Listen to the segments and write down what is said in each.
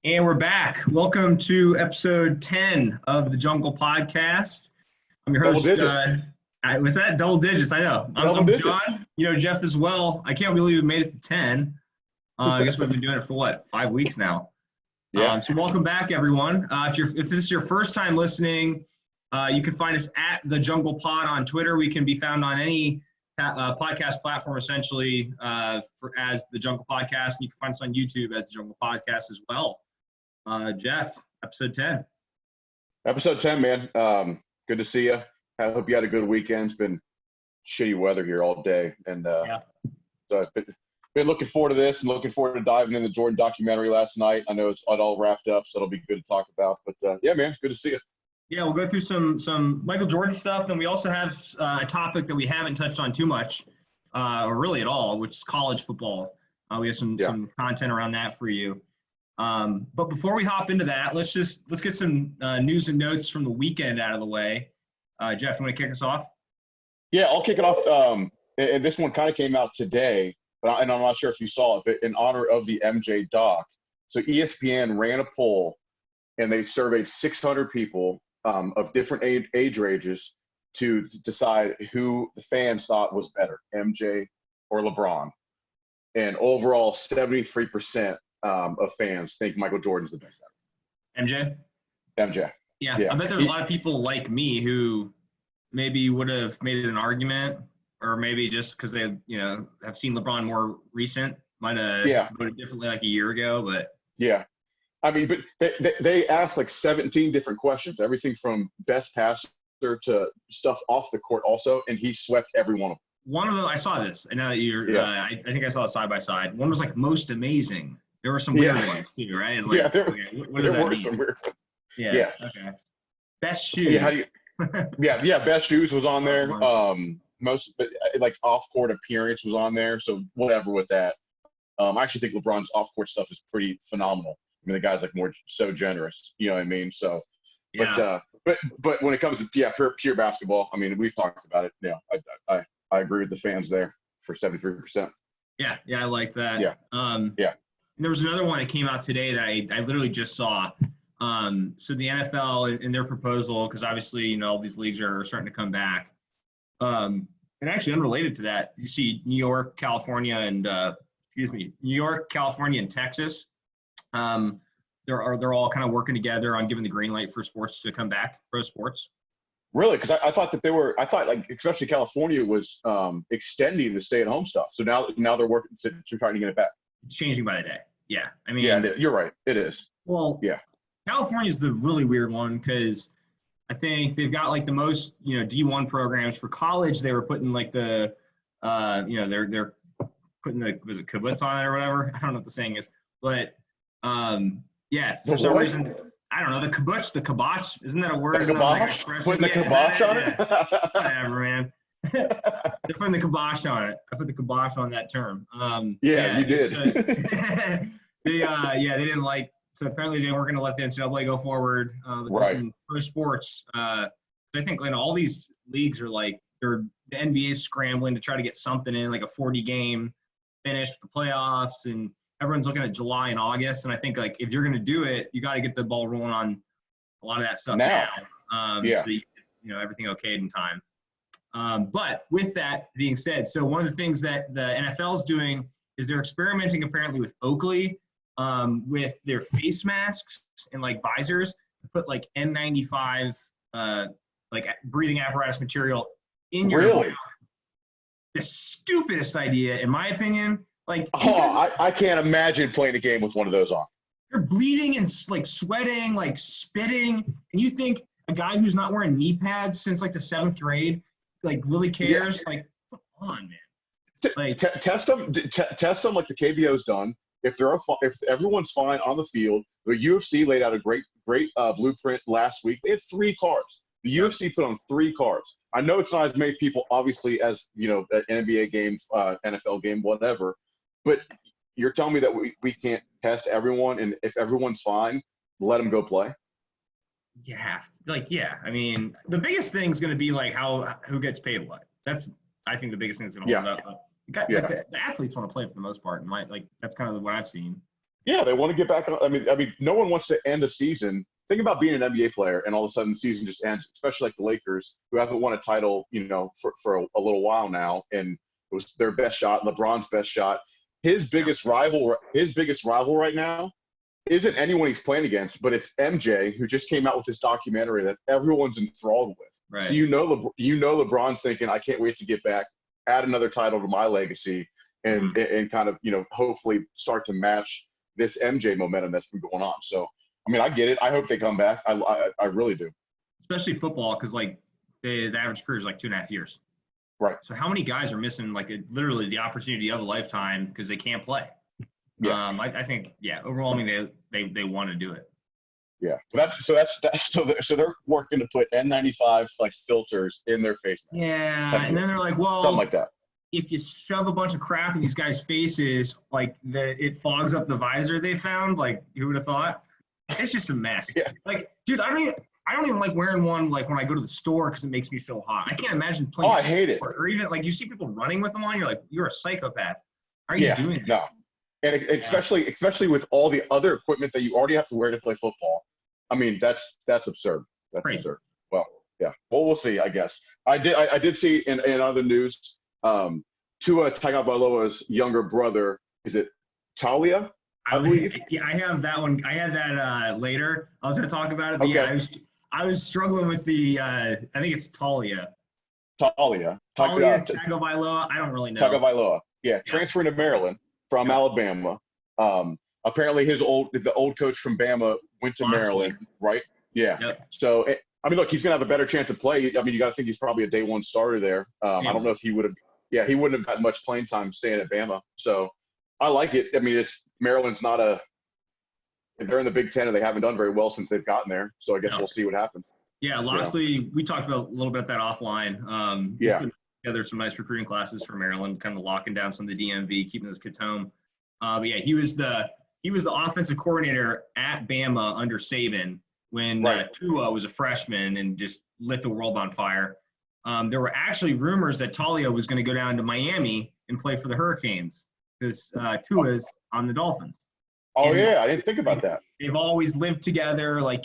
And we're back. Welcome to episode 10 of the Jungle Podcast. I'm your host. Double digits. Was that double digits? I know. Double I'm digits. John. You know Jeff as well. I can't believe we made it to 10. I guess we've been doing it for what, 5 weeks now. Yeah. So welcome back, everyone. If this is your first time listening, you can find us at the Jungle Pod on Twitter. We can be found on any podcast platform essentially as the Jungle Podcast, and you can find us on YouTube as the Jungle Podcast as well. Jeff, episode 10. Episode 10, man. Good to see you. I hope you had a good weekend. It's been shitty weather here all day. And so I've been looking forward to this and looking forward to diving in the Jordan documentary last night. I know it all wrapped up, so it'll be good to talk about. But, yeah, man, good to see you. Yeah, we'll go through some Michael Jordan stuff. And we also have a topic that we haven't touched on too much, or really at all, which is college football. We have some content around that for you. But before we hop into that, let's get some news and notes from the weekend out of the way. Jeff, you want to kick us off? Yeah, I'll kick it off. And this one kind of came out today, and I'm not sure if you saw it, but in honor of the MJ doc. So ESPN ran a poll, and they surveyed 600 people of different age ranges to decide who the fans thought was better, MJ or LeBron. And overall, 73% of fans think Michael Jordan's the best ever. MJ. Yeah. I bet there's a lot of people like me who maybe would have made an argument, or maybe just because they, have seen LeBron more recent, might have voted differently like a year ago. But yeah, I mean, but they asked like 17 different questions, everything from best passer to stuff off the court also, and he swept every one of them. One of them, I saw this. I know that you're. I think I saw it side by side. One was like most amazing. There were some weird ones too, right? Like, there what does that were mean? some weird ones. Yeah. Okay. Best shoes. Best shoes was on there. Most, but like off-court appearance was on there. So whatever with that. I actually think LeBron's off-court stuff is pretty phenomenal. I mean, the guy's like so generous. You know what I mean? So, but when it comes to pure basketball, I mean, we've talked about it. Yeah, I agree with the fans there for 73%. Yeah, I like that. Yeah. And there was another one that came out today that I literally just saw. So the NFL in their proposal, because obviously, all these leagues are starting to come back. And actually unrelated to that, you see New York, California, and Texas. They're all kind of working together on giving the green light for sports to come back, pro sports. Really? Because I thought that like especially California was extending the stay-at-home stuff. So now they're working to trying to get it back. It's changing by the day. Yeah. I mean, you're right. It is. Well, yeah. California's the really weird one because I think they've got like the most, D1 programs for college. They were putting like the, they're putting was it kibbutz on it or whatever? I don't know what the saying is, but for some reason, I don't know, the kibosh, isn't that a word? The kibosh? Putting the kibosh on it? Whatever, man. They're putting the kibosh on it. I put the kibosh on that term. You did. They didn't like, so apparently they weren't going to let the NCAA go forward with pro sports. I think all these leagues are like, the NBA is scrambling to try to get something in, like a 40-game finish for the playoffs, and everyone's looking at July and August. And I think like if you're going to do it, you got to get the ball rolling on a lot of that stuff now. So you everything okayed in time. But with that being said, so one of the things that the NFL is doing is they're experimenting apparently with Oakley, with their face masks and like visors to put like N95 like breathing apparatus material in your mouth. The stupidest idea, in my opinion. Like, I can't imagine playing a game with one of those on. You're bleeding and like sweating, like spitting, and you think a guy who's not wearing knee pads since like the 7th grade, like really cares? Yeah. Like, come on, man. Like, test them like the KBO's done. If everyone's fine on the field, the UFC laid out a great blueprint last week. They had 3 cards. The UFC put on 3 cards. I know it's not as many people, obviously, as an NBA game, NFL game, whatever. But you're telling me that we can't test everyone, and if everyone's fine, let them go play? Yeah. I mean, the biggest thing is going to be like who gets paid what. That's, I think, the biggest thing that's going to hold up. The athletes want to play for the most part, and that's kind of what I've seen. Yeah, they want to get back on. I mean, no one wants to end a season. Think about being an NBA player and all of a sudden the season just ends, especially like the Lakers, who haven't won a title, for a little while now, and it was their best shot, LeBron's best shot. His biggest rival right now isn't anyone he's playing against, but it's MJ, who just came out with this documentary that everyone's enthralled with. Right. So LeBron's thinking, I can't wait to get back, add another title to my legacy, and kind of hopefully start to match this MJ momentum that's been going on. So I mean, I get it. I hope they come back. I really do. Especially football, because like the average career is like 2.5 years. Right. So how many guys are missing like literally the opportunity of a lifetime because they can't play? Yeah. I think overwhelmingly they want to do it. Yeah. So they're working to put N95 like filters in their face masks. Yeah, and then they're like, well, something like that. If you shove a bunch of crap in these guys' faces, like it fogs up the visor they found. Like, who would have thought? It's just a mess. Yeah. Like, dude, I don't even like wearing one like when I go to the store because it makes me so hot. I can't imagine playing. Oh, I hate it. Or even like you see people running with them on, you're like, you're a psychopath. How are you doing that? No. And especially with all the other equipment that you already have to wear to play football. I mean, that's absurd. That's Crazy. Absurd. Well, yeah. Well, we'll see, I guess. I did see in other news, Tua Tagovailoa's younger brother, is it Talia? I believe. Yeah, I have that one. I had that later. I was going to talk about it, but okay. I was struggling with the. I think it's Talia. Tagovailoa. I don't really know. Tagovailoa. Yeah, transferring to Maryland from Alabama. Apparently, the old coach from Bama went to Maryland, right? Yeah. Yep. So, I mean, look, he's going to have a better chance to play. I mean, you got to think he's probably a day one starter there. I don't know if he would have. Yeah, he wouldn't have gotten much playing time staying at Bama. So, I like it. I mean, Maryland's not they're in the Big Ten and they haven't done very well since they've gotten there. So I guess we'll see what happens. Yeah, Loxley, we talked about a little bit that offline. He's put together some nice recruiting classes for Maryland, kind of locking down some of the DMV, keeping those kids home. But yeah, he was the offensive coordinator at Bama under Saban when Tua was a freshman and just lit the world on fire. There were actually rumors that Talia was going to go down to Miami and play for the Hurricanes because Tua's on the Dolphins. Oh, and I didn't think about that. They've always lived together. Like,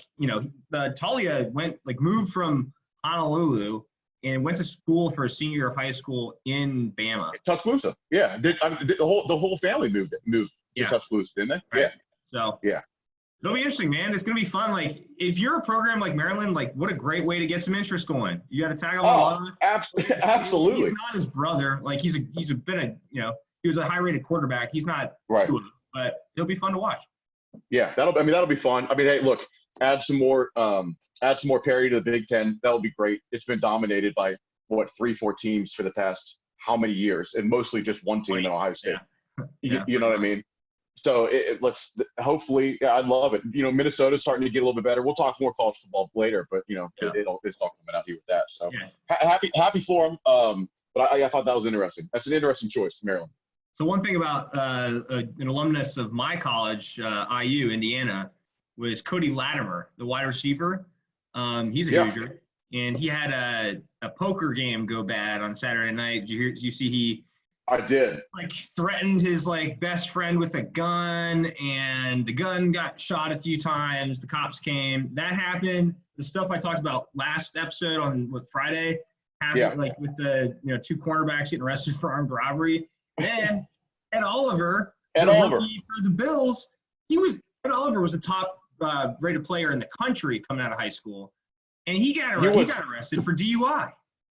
Talia moved from Honolulu and went to school for a senior year of high school in Bama. Tuscaloosa. Yeah. The whole family moved to Tuscaloosa, didn't they? Right. Yeah. So yeah. It'll be interesting, man. It's going to be fun. Like, if you're a program like Maryland, like, what a great way to get some interest going. You got to tag along. Absolutely. He's not his brother. Like, he was a high-rated quarterback. He's not right. But it'll be fun to watch. Yeah, that'll be fun. I mean, hey, look, add some more parity to the Big Ten. That'll be great. It's been dominated by 3-4 teams for the past how many years, and mostly just one team in Ohio State. Yeah. You know what I mean? So let's hopefully, I'd love it. Minnesota's starting to get a little bit better. We'll talk more college football later, but it's all coming out here with that. So happy for them. But I thought that was interesting. That's an interesting choice, Maryland. So one thing about an alumnus of my college, IU, Indiana, was Cody Latimer, the wide receiver. He's a Hoosier, and he had a poker game go bad on Saturday night. Did you see I did. Threatened his best friend with a gun, and the gun got shot a few times. The cops came. That happened. The stuff I talked about last episode on Friday happened, with the 2 cornerbacks getting arrested for armed robbery. And Ed Oliver, for the Bills, Ed Oliver was a top rated player in the country coming out of high school, and he got arrested for DUI.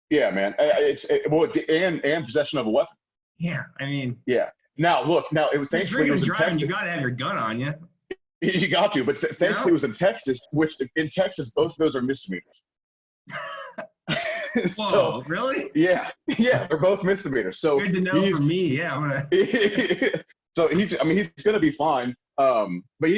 Yeah, man. And possession of a weapon. Yeah, I mean. Yeah. Now look. Thankfully it was in Texas. You got to have your gun on you. You got to, but thankfully it was in Texas, which in Texas both of those are misdemeanors. Whoa, really? Yeah, they're both misdemeanors. So good to know for me. Yeah, I'm gonna. So he's gonna be fine. But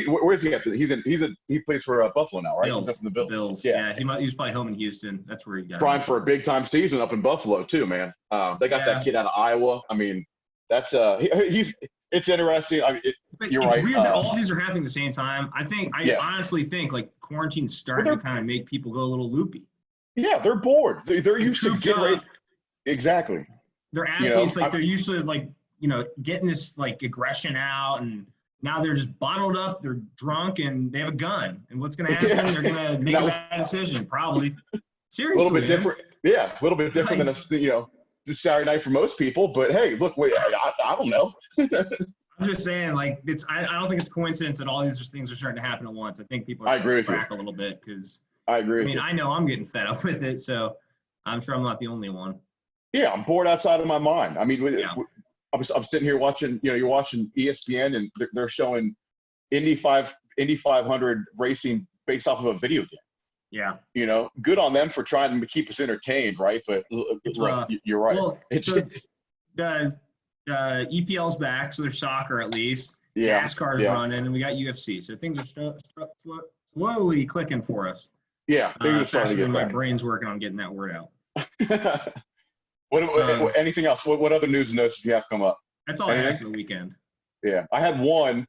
where's he at? He plays for Buffalo now, right? Bills. He's up in the Bills. Yeah, he's probably home in Houston. That's where he got. Prime for a big time season up in Buffalo too, man. They got that kid out of Iowa. I mean, that's it's interesting. I mean, you're right. It's weird that all these are happening at the same time. I honestly think quarantine's starting to kind of make people go a little loopy. Yeah, they're bored. They're used to getting ready. Exactly. They're athletes. They're used to getting this aggression out and now they're just bottled up, they're drunk, and they have a gun. And what's going to happen? Yeah. They're going to make a bad decision, probably. Seriously. A little bit different. Yeah, a little bit different than Saturday night for most people. But hey, look, wait, I don't know. I'm just saying, like, I don't think it's a coincidence that all these things are starting to happen at once. I think people are starting to crack a little bit because I agree. I mean, I know I'm getting fed up with it, so I'm sure I'm not the only one. Yeah, I'm bored outside of my mind. I mean, I'm sitting here watching, you're watching ESPN and they're showing Indy 500 racing based off of a video game. Yeah. Good on them for trying to keep us entertained, right? But you're right. Well, the EPL's back, so there's soccer at least. Yeah. NASCAR's running, and we got UFC. So things are slowly clicking for us. Yeah. Faster than my brain's working on getting that word out. Anything else? What other news and notes did you have come up? That's all I had for the weekend. Yeah. I had one.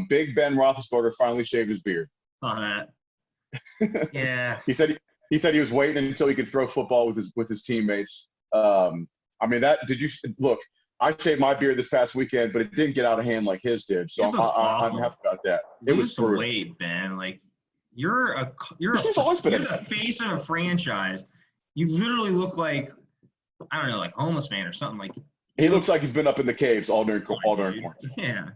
Big Ben Roethlisberger finally shaved his beard. That. Yeah. He said he was waiting until he could throw football with his teammates. I mean, look, I shaved my beard this past weekend, but it didn't get out of hand like his did. So I'm happy about that. It was some weight, Ben. Like you're the face of a franchise. You literally look like, I don't know, like homeless man or something. Like he looks like he's been up in the caves all during quarantine. Yeah.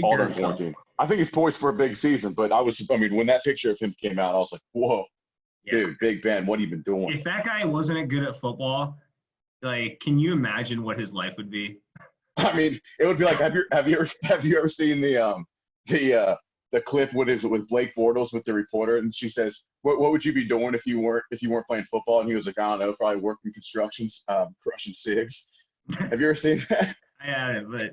All during quarantine. I think he's poised for a big season, but when that picture of him came out, I was like, whoa, dude, Big Ben, what have you been doing? If that guy wasn't good at football, like, can you imagine what his life would be? I mean, it would be like, have you ever seen the clip with Blake Bortles with the reporter, and she says, what would you be doing if you weren't playing football? And he was like, I don't know, probably working construction, crushing cigs. Have you ever seen that? I haven't, but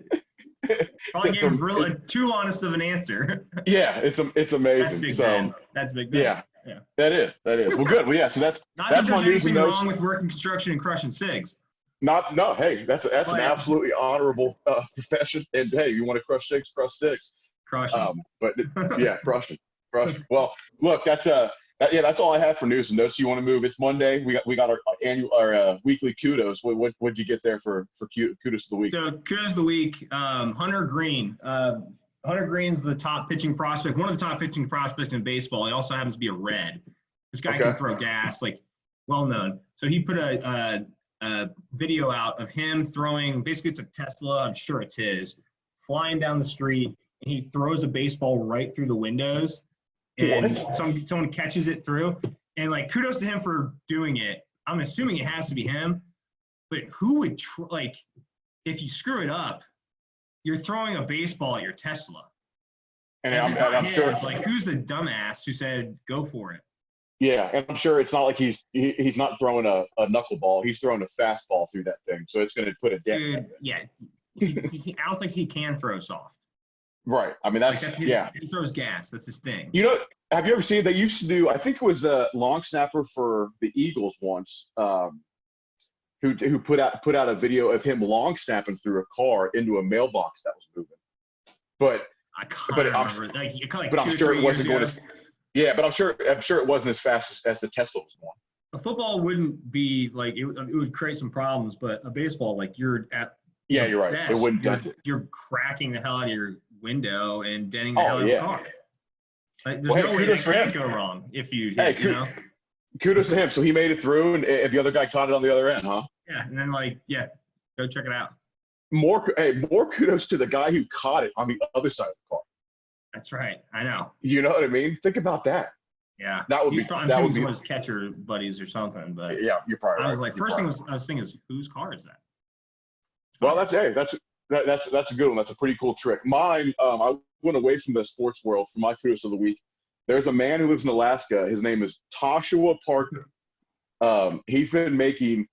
probably gave too honest of an answer. Yeah, it's amazing. That's Big Ben. Yeah. That is. Well, good. Well, yeah. So that's my news and notes. Wrong with working construction and crushing cigs. Hey, that's an absolutely honorable profession. And hey, you want to crush cigs, crush cigs. Crush them. But yeah, crush them. Well, look, that's all I have for news and notes. You want to move? It's Monday. We got our weekly kudos. What'd you get there for kudos of the week? So kudos of the week, Hunter Green. Hunter Green's the top pitching prospect, one of the top pitching prospects in baseball. He also happens to be a Red. This guy can throw gas, like well known. So he put a video out of him throwing. Basically, it's a Tesla. I'm sure it's his. Flying down the street, and he throws a baseball right through the windows. And someone catches it through, and like kudos to him for doing it. I'm assuming it has to be him, but who would if you screw it up, you're throwing a baseball at your Tesla. And I'm sure like who's the dumbass who said go for it? Yeah, and I'm sure it's not like he's not throwing a knuckleball. He's throwing a fastball through that thing, so it's going to put a dent. Dude, yeah, I don't think he can throw soft. Right. I mean, that's he throws gas. That's his thing. Have you ever seen they used to do? I think it was a long snapper for the Eagles once, who put out a video of him long snapping through a car into a mailbox that was moving. But I'm sure it wasn't going as. Yeah, but I'm sure it wasn't as fast as the Tesla was going. A football wouldn't be like it would create some problems, but a baseball, like you're at. Yeah, you're right. Best, it wouldn't dent it. You're cracking the hell out of your window and denting the hell out of the car. Like, there's no way that can't go wrong if you hit, kudos to him. So he made it through, and the other guy caught it on the other end, huh? Yeah, and then go check it out. More kudos to the guy who caught it on the other side of the car. That's right. I know. You know what I mean? Think about that. Yeah, that would be one of his catcher buddies or something. But yeah, you're probably. I was like, first thing I was thinking is, whose car is that? Well, that's a good one. That's a pretty cool trick. Mine, I went away from the sports world for my kudos of the week. There's a man who lives in Alaska. His name is Toshua Parker. He's been making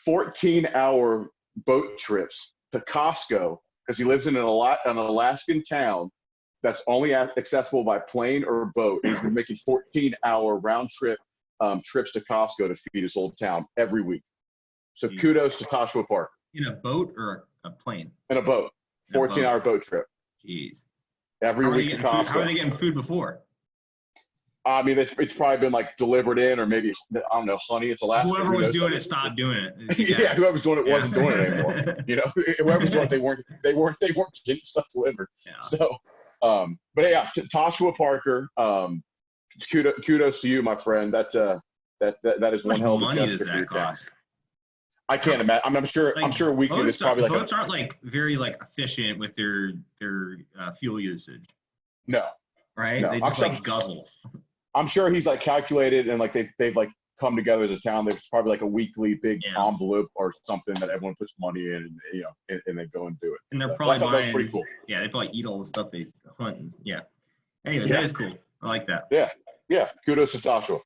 14-hour boat trips to Costco because he lives in an Alaskan town that's only accessible by plane or boat. He's been making 14-hour round trip trips to Costco to feed his whole town every week. So kudos to Toshua Parker. In a boat or a plane? In a boat. 14-hour boat trip. Jeez. Every week to Costco. How are they getting food before? I mean, it's probably been like delivered in, or maybe, I don't know, honey. It's Alaska. Whoever was doing it stopped doing it. Yeah, whoever's doing it wasn't doing it anymore. Whoever's doing it, they weren't getting stuff delivered. Yeah. So, But yeah, Joshua Parker, kudos to you, my friend. That is one hell of a money gesture does for your that town. cost? I can't imagine. I'm sure. Like, I'm sure weekly. It's probably like boats aren't like very like efficient with their fuel usage, no, right? no. They just like guzzle. I'm sure he's like calculated and like they've like come together as a town. There's probably like a weekly big envelope or something that everyone puts money in, and and they go and do it. And they're probably that was pretty cool. Yeah, they probably eat all the stuff they hunt. And, yeah. Anyways, that is cool. I like that. Yeah. Kudos to Joshua.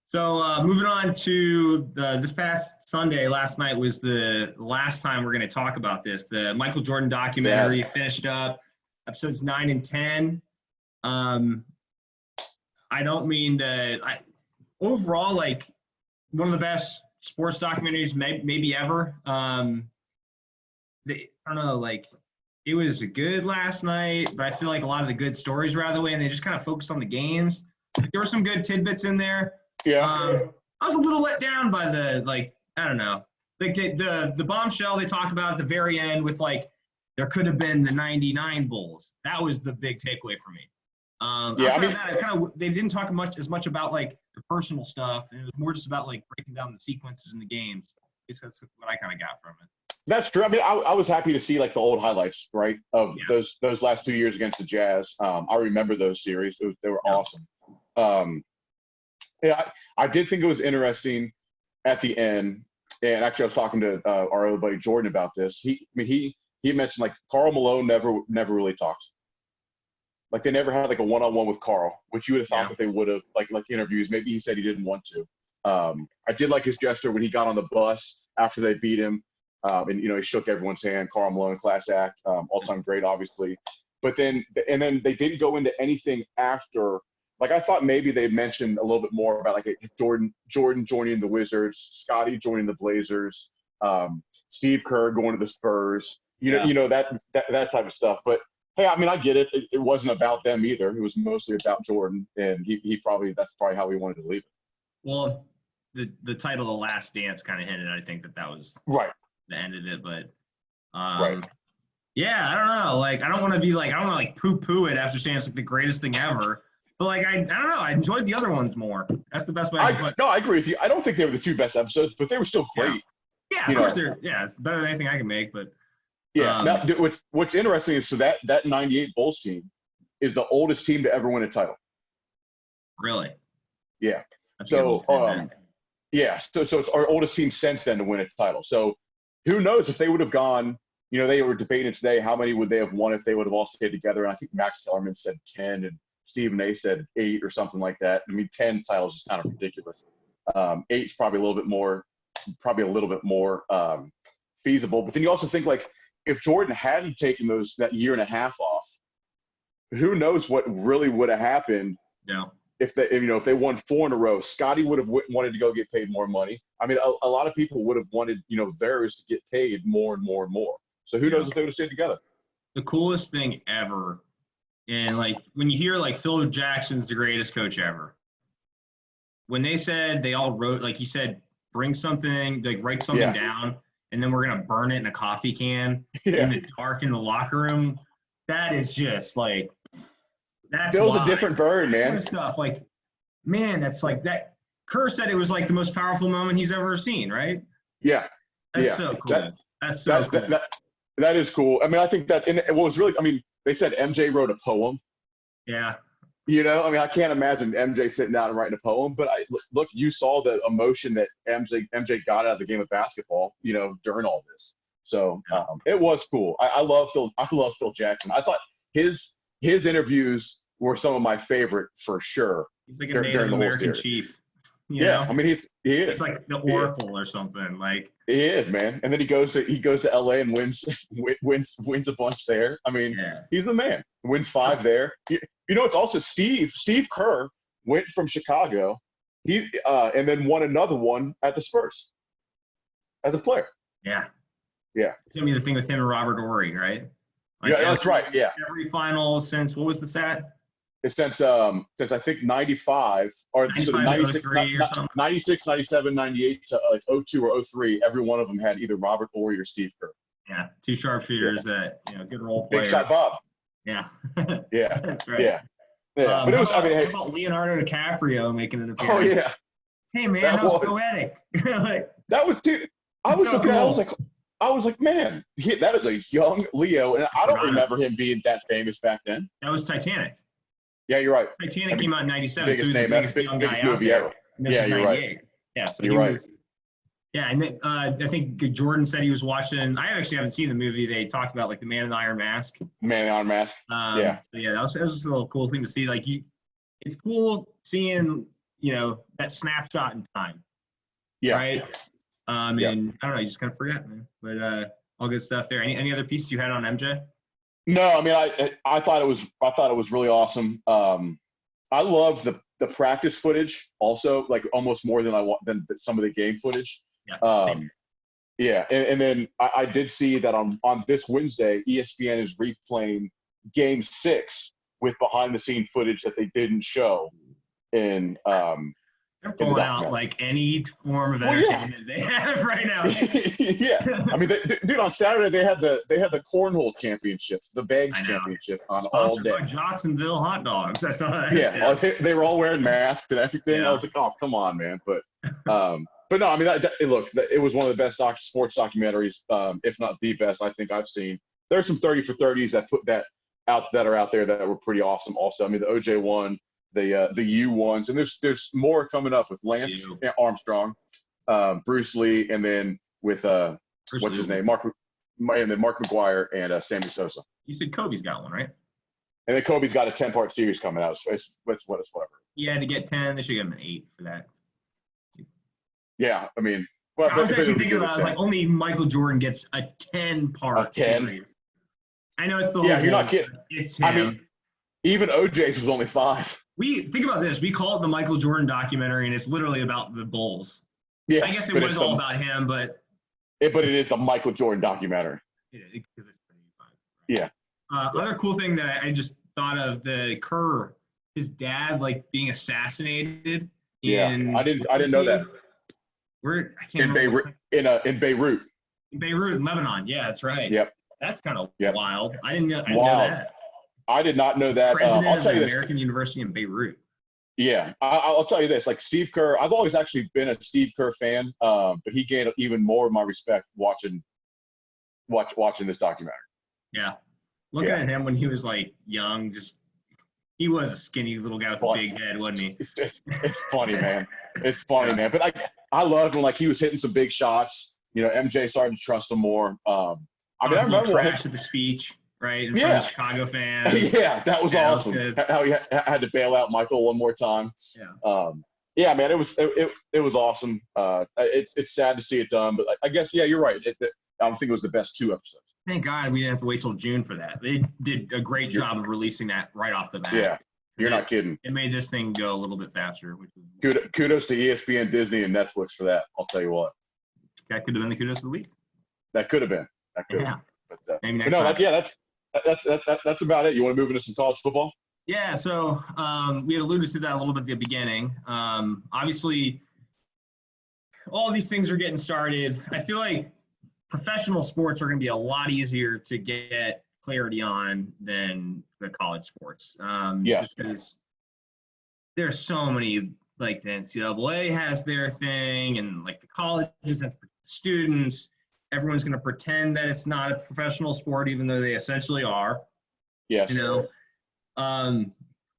So moving on to this past Sunday, last night was the last time we're going to talk about this. The Michael Jordan documentary finished up, episodes 9 and 10. I don't mean to. Overall, like one of the best sports documentaries maybe ever. I don't know, like it was good last night, but I feel like a lot of the good stories were out of the way, and they just kind of focused on the games. There were some good tidbits in there. Yeah. I was a little let down by I don't know, the bombshell they talk about at the very end with like there could have been the 99 Bulls. That was the big takeaway for me. They didn't talk as much about like the personal stuff, and it was more just about like breaking down the sequences in the games. That's what I kind of got from it. That's true. I mean, I was happy to see like the old highlights, right, of those last 2 years against the Jazz. I remember those series; they were awesome. I did think it was interesting at the end, and actually, I was talking to our other buddy Jordan about this. He mentioned like Karl Malone never really talked. Like they never had like a one-on-one with Karl, which you would have thought that they would have like interviews. Maybe he said he didn't want to. I did like his gesture when he got on the bus after they beat him, and he shook everyone's hand. Karl Malone, class act, all-time great, obviously. But then they didn't go into anything after. Like I thought maybe they mentioned a little bit more about like Jordan joining the Wizards, Scottie joining the Blazers, Steve Kerr going to the Spurs. That type of stuff. But hey, I mean, I get it. It wasn't about them either. It was mostly about Jordan, and that's probably how he wanted to leave it. Well, the title "The Last Dance" kind of hinted. I think that was right. The end of it, but right. Yeah, I don't know. Like, I don't want to poo-poo it after saying it's like the greatest thing ever. But like, I don't know. I enjoyed the other ones more. That's the best way. No, I agree with you. I don't think they were the two best episodes, but they were still great. Yeah, of course they're. Yeah, it's better than anything I can make. But now, what's interesting is that 98 Bulls team is the oldest team to ever win a title. Really? Yeah. So it's our oldest team since then to win a title. So who knows if they would have gone. They were debating today how many would they have won if they would have all stayed together. And I think Max Kellerman said 10, and Stephen A. said 8 or something like that. I mean, 10 titles is kind of ridiculous. 8's probably a little bit more feasible. But then you also think like if Jordan hadn't taken that year and a half off, who knows what really would have happened? Yeah. If they won 4 in a row, Scottie would have wanted to go get paid more money. I mean, a lot of people would have wanted theirs to get paid more and more and more. So who knows if they would have stayed together? The coolest thing ever. And like when you hear like Phil Jackson's the greatest coach ever, when they said they all wrote, like he said, bring something, like write something down, and then we're gonna burn it in a coffee can in the dark in the locker room. That is just like that's Phil's a different bird, man. Stuff like, man, that's like that. Kerr said it was like the most powerful moment he's ever seen, right? Yeah, that's so cool. That's so cool. That is cool. I mean, I think that, and what was really, I mean, they said MJ wrote a poem. Yeah. I mean, I can't imagine MJ sitting down and writing a poem, but look, you saw the emotion that MJ got out of the game of basketball, during all this. So it was cool. I love Phil Jackson. I thought his interviews were some of my favorite for sure. He's like a Native American chief. You know? I mean, he is. He's like the Oracle or something. Like he is, man. And then he goes to LA and wins a bunch there. I mean, he's the man. Wins 5 there. It's also Steve Kerr went from Chicago. He and then won another one at the Spurs as a player. Yeah. Yeah. It's gonna be the thing with him and Robert Horry, right? Like that's right. Yeah. Every final since what was the stat? Since I think 95 or 96, 96, 97, 98 to like 02 or 03, every one of them had either Robert Horry or Steve Kerr. Yeah, 2 sharpshooters that good role players. Big shot Bob. Yeah. Yeah. That's right. Yeah. Yeah. But it was, how I mean, hey, about Leonardo DiCaprio making an oh appearance? yeah, Hey man, that that was was poetic. Like, that was dude. I it's was so looking at it, cool. I was like, man, that is a young Leo, and I I don't forgot it. remember him being that famous back then. That was Titanic. Yeah, you're right. Titanic I mean, came out in '97, so he biggest was the name, biggest young guy biggest out movie there. ever. And this Yeah, was you're right. '98. Yeah, so You're he right. was. Yeah, and then, I think Jordan said he was watching. I actually haven't seen the movie. They talked about like the Man in the Iron Mask. Man in the Iron Mask. Yeah. So yeah, that was just a little cool thing to see. Like it's cool seeing that snapshot in time, Yeah. right? Yeah. And I don't know, you just kind of forget, man. But all good stuff there. Any other pieces you had on MJ? No, I mean, I thought it was really awesome. I loved the practice footage also, like almost more than some of the game footage. Yeah. Yeah, and then I did see that on this Wednesday, ESPN is replaying Game 6 with behind the scene footage that they didn't show in They're pulling out like any form of entertainment they have right now. Yeah, I mean, dude, on Saturday they had the cornhole championships, the bags championship on all day. Sponsored by Jacksonville hot dogs. I saw that. Yeah. They were all wearing masks and everything. Yeah. I was like, oh, come on, man. But no, I mean, look, it was one of the best sports documentaries, if not the best, I think I've seen. There's some 30 for 30s that are out there that were pretty awesome. Also, I mean, the OJ one, the U ones, and there's more coming up with Lance Armstrong, Bruce Lee, and then with what's his name, Mark McGuire and Sammy Sosa. You said Kobe's got one, right? And then Kobe's got a 10-part series coming out. So it's whatever. Yeah, to get 10, they should give him an 8 for that. Yeah, I mean, I was actually thinking about it. I was like, only Michael Jordan gets a 10-part series. I know it's the whole. Yeah, you're not kidding. It's him. I mean, even OJ's was only 5. We think about this. We call it the Michael Jordan documentary, and it's literally about the Bulls. Yes, I guess it was all about him, but it is the Michael Jordan documentary. Because it's pretty fun. Yeah. Other cool thing that I just thought of, the Kerr, his dad like being assassinated. I didn't know that. Where I can't remember. In Beirut. In Beirut, in Lebanon. Yeah, that's right. Yep. That's kind of wild. I didn't know that. I did not know that. President I'll tell of you the this. American University in Beirut. Yeah, I'll tell you this. Like Steve Kerr, I've always actually been a Steve Kerr fan, but he gained even more of my respect watching this documentary. Yeah, looking at him when he was like young, he was a skinny little guy with a big head, wasn't he? It's funny, man. It's funny, man. But I loved when he was hitting some big shots. MJ started to trust him more. I remember trash at the speech, right? In front of Chicago fans. Yeah, that was awesome. How he had to bail out Michael one more time. Yeah, man, it was awesome. It's sad to see it done, but I guess you're right. I don't think it was the best 2 episodes. Thank God we didn't have to wait till June for that. They did a great job of releasing that right off the bat. Yeah, you're not kidding. It made this thing go a little bit faster. Kudos to ESPN, Disney, and Netflix for that. I'll tell you what. That could have been the kudos of the week. That could have been. Yeah. But, maybe next time. That's about it. You want to move into some college football? Yeah. So we had alluded to that a little bit at the beginning. Obviously, all of these things are getting started. I feel like professional sports are going to be a lot easier to get clarity on than the college sports. Just because there's so many, like the NCAA has their thing, and like the colleges have students. Everyone's going to pretend that it's not a professional sport, even though they essentially are. Yes. And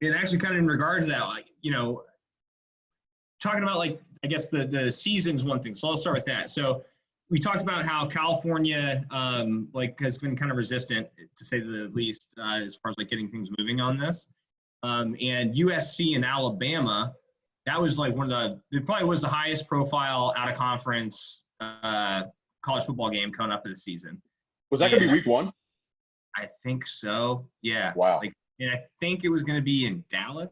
actually, kind of in regard to that, talking about I guess the season's one thing. So I'll start with that. So we talked about how California has been kind of resistant, to say the least, as far as getting things moving on this. And USC and Alabama, that was it probably was the highest profile out of conference college football game coming up this season. Was that going to be week 1? I think so. Yeah. Wow. And I think it was going to be in Dallas.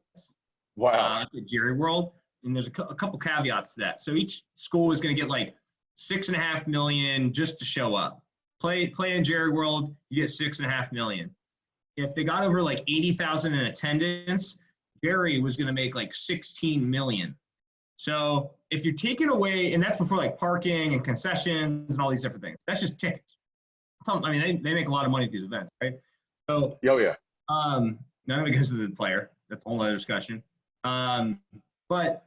Wow. At the Jerry World. And there's a couple caveats to that. So each school is going to get $6.5 million just to show up. Play in Jerry World, you get $6.5 million. If they got over 80,000 in attendance, Jerry was going to make $16 million. So if you're taking away, and that's before parking and concessions and all these different things. That's just tickets. They make a lot of money at these events, right? So yeah. None of it goes to the player. That's a whole other discussion. But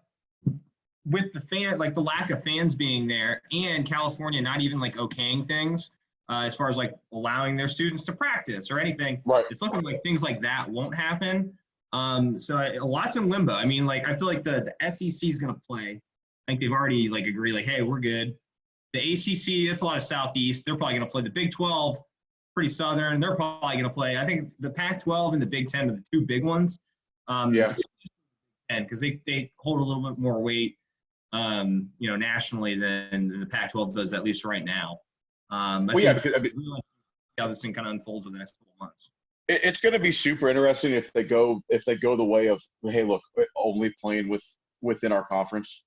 with the fan, like the lack of fans being there, and California not even like okaying things as far as like allowing their students to practice or anything, Right. it's looking like things like that won't happen. So a lot's in limbo. I mean, like I feel like the SEC is going to play. I think they've already like agreed, like, hey, we're good. The ACC, that's a lot of Southeast. They're probably going to play. The Big 12, pretty Southern. They're probably going to play. I think the Pac-12 and the Big 10 are the two big ones. Yes. And because they hold a little bit more weight, nationally than the Pac-12 does, at least right now. Because how this thing kind of unfolds over the next couple of months. It's going to be super interesting if they go the way of, hey, look, only playing within our conference.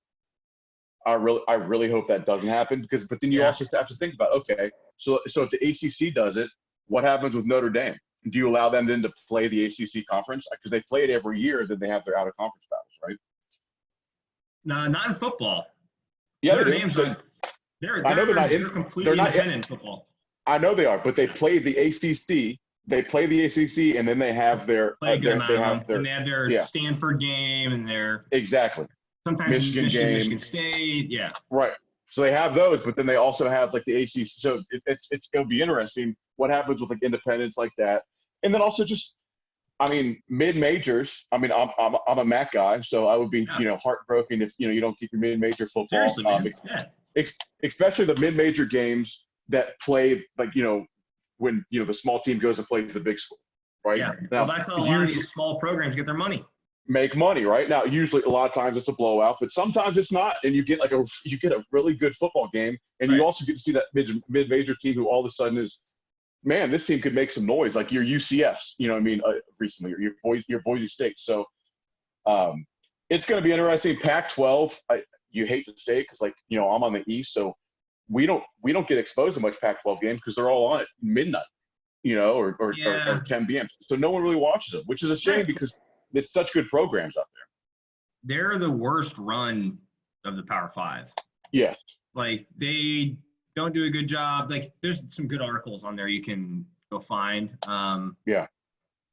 I really hope that doesn't happen but then you also have to think about, okay, so if the ACC does it, what happens with Notre Dame? Do you allow them then to play the ACC conference? Because they play it every year, then they have their out of conference battles, right? No, not in football. Yeah, Notre they do. Dame's they're completely independent in football. I know they are, but they play the ACC. They play the ACC, and then they have their and they have their Stanford game and their sometimes Michigan game, Michigan State, right. So they have those, but then they also have like the ACC. So it'll be interesting what happens with like independents like that, and then also just, I mean, mid majors. I mean, I'm a MAC guy, so I would be heartbroken if you don't keep your mid major football. Seriously, man. Especially the mid major games that play like when the small team goes and plays the big school, right? Yeah. Now, well, that's how a lot of these small programs get their money. Make money, right? Now, usually a lot of times it's a blowout, but sometimes it's not, and you get a really good football game, and you also get to see that mid-major team who all of a sudden is, man, this team could make some noise, like your UCFs, recently, or your Boise State. So it's going to be interesting. Pac-12, you hate to say it because, I'm on the East, so we don't get exposed to much Pac-12 games because they're all on at midnight, or 10 p.m. So no one really watches them, which is a shame because it's such good programs out there. They're the worst run of the Power Five. Yes. Like they don't do a good job. Like there's some good articles on there you can go find. But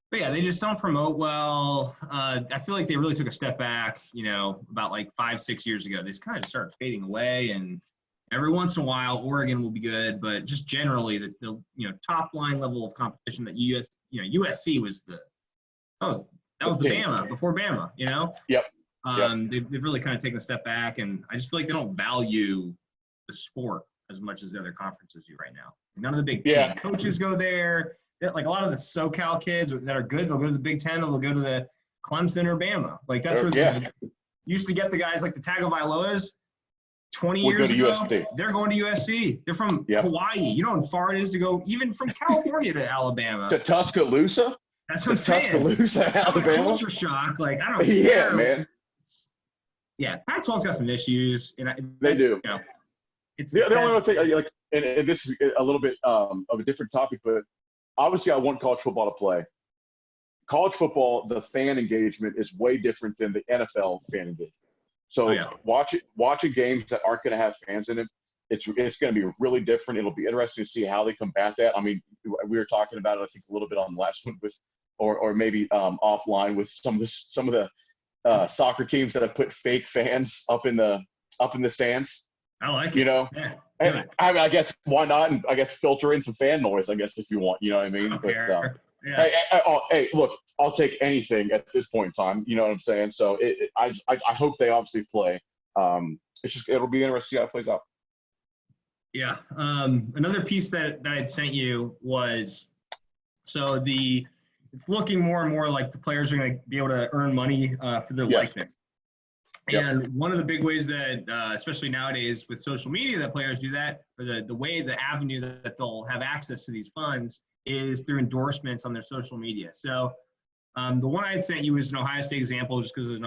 they just don't promote well. I feel like they really took a step back, about like 5-6 years ago. They just kind of started fading away, and every once in a while Oregon will be good, but just generally the top line level of competition that USC was that was the Bama before Bama, Yep. They've really kind of taken a step back, and I just feel like they don't value the sport as much as the other conferences do right now. None of the big coaches go there. Like a lot of the SoCal kids that are good, they'll go to the Big Ten or they'll go to the Clemson or Bama. Like that's where they used to get the guys like the Tagovailoas 20 years ago. USC. They're going to USC. They're from Hawaii. You know how far it is to go even from California to Alabama. To Tuscaloosa? That's what I'm saying. Tuscaloosa, Alabama. Culture shock. Like, I don't care. Yeah, man. Pac-12's got some issues. They do. It's the only thing, and this is a little bit of a different topic, but obviously I want college football to play. College football, the fan engagement is way different than the NFL fan engagement. So watching games that aren't going to have fans in it, it's going to be really different. It'll be interesting to see how they combat that. I mean, we were talking about it, I think, a little bit on the last one with, or maybe offline with some of the soccer teams that have put fake fans up in the stands. I like it. And, I guess why not? And I guess filter in some fan noise, I guess, if you want. You know what I mean? Hey, look, I'll take anything at this point in time. You know what I'm saying? So I hope they obviously play. It'll be interesting to see how it plays out. Yeah. Another piece that I had sent you was it's looking more and more like the players are going to be able to earn money for their likeness. And one of the big ways that, especially nowadays with social media, that players do that, or the avenue that they'll have access to these funds is through endorsements on their social media. So the one I had sent you was an Ohio State example, just because it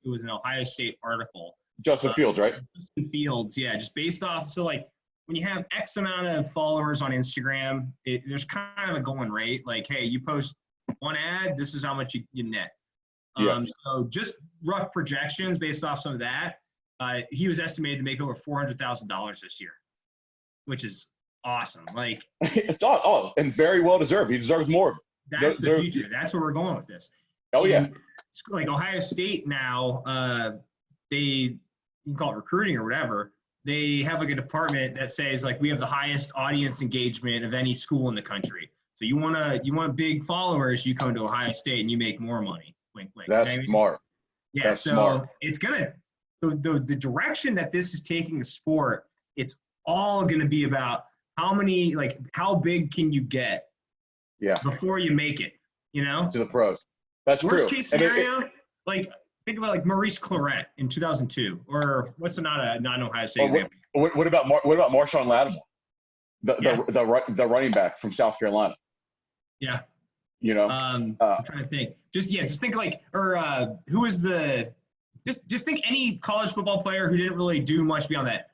was an Ohio State article. Justin Fields, right? Justin Fields, just based off. So like when you have X amount of followers on Instagram, there's kind of a going rate. Like, hey, you post one ad, this is how much you net. So just rough projections based off some of that. He was estimated to make over $400,000 this year, which is awesome. Like it's and very well deserved. He deserves more of it. that's the future. That's where we're going with this. Oh, yeah. Like Ohio State now, you can call it recruiting or whatever. They have like a department that says like we have the highest audience engagement of any school in the country. So you want big followers, you come to Ohio State and you make more money. Wink, wink. That's smart. Yeah, that's so smart. It's gonna the direction that this is taking the sport. It's all gonna be about how big can you get before you make it. You know, to the pros. That's worst true. Case scenario, think about like Maurice Claret in 2002, or what's not an Ohio State example. What about Marshawn Lattimore, the running back from South Carolina? Yeah. You know, I'm trying to think. Just think who is just think any college football player who didn't really do much beyond that.